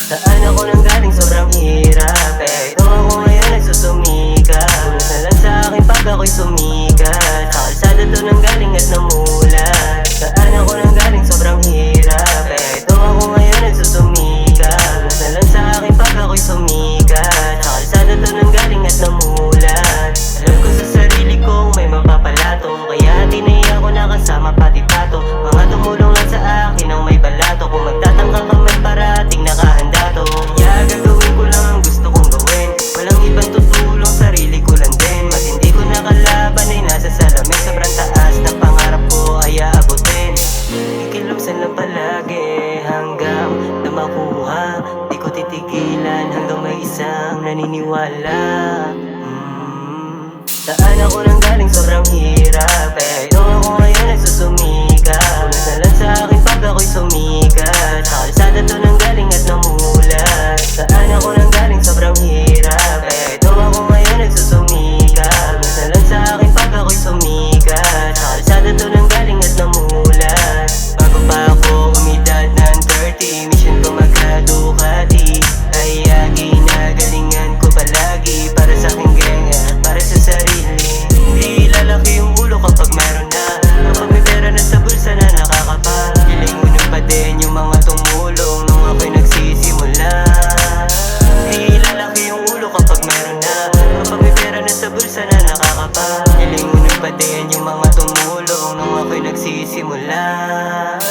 Saan ako nang galing sobrang hirap, eh ito ako ngayon nagsusumikap. Tulad na lang sa akin pag ako'y sumikat. Sa kalsada to nang galing at namulat. Saan ako nang galing sobrang hirap, eh ito ako ngayon nagsusumikap. Tulad na lang sa akin pag ako'y sumikat. Sa kalsada to nang galing at namulat. Alam ko sa sarili kong may mapapalato, kaya tinaya ko na kasama pati pato. Mga tumulong lang sa akin ang may balato. Kung magtatangka ka man parating nakahanda to. Kaya gagawin ko lang ang gusto kong gawin. Walang ibang tutulong, sarili ko lang din. Matindi ko na kalaban ay nasa salamin. Sobrang taas ng pangarap ko ay aabutin. Kikilusan lang palagi hanggang na makuha. Di ko titigilan hanggang may isang naniniwala. Saan ako nang galing sobrang hirap, eh ito ako ngayon nagsusumikap. Tulad na lang sa akin pag ako'y sumikat. Sa kalsada to nang galing at namulat. Saan ako nang galing sobrang hirap, eh ito ako ngayon nagsusumikap. Tulad na lang sa akin pag ako'y sumikat. Sa kalsada to nang galing at namulat. Bago pa ako umidad ng 30, mission ko magka-Ducati. Kaya ginagalingan ko palagi para sa aking genga, para sa sarili. Hindi lalaki yung ulo kapag meron na, kapag may pera na sa bulsa na nakakapa. Gilingunin pa din yung mga tumulong nung ako'y nagsisimula. Hindi lalaki yung ulo kapag meron na, kapag may pera na sa bulsa na nakakapa. Gilingunin pa din yung mga tumulong nung ako'y nagsisimula.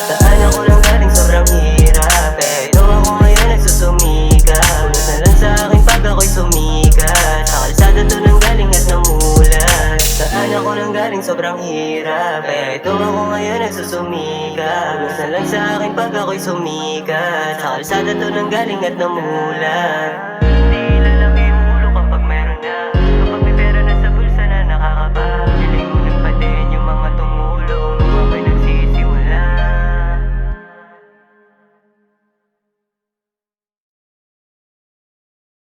Saan ako nang galing sobrang hirap, eh ito ako ngayon nagsusumikap. Tulad na lang sa akin pag ako'y sumikat. Sa kalsada to nang galing at namulat. Saan ako nang galing sobrang hirap, eh ito ako ngayon nagsusumikap. Tulad na lang sa akin pag ako'y sumikat. Sa kalsada to nang galing at namulat.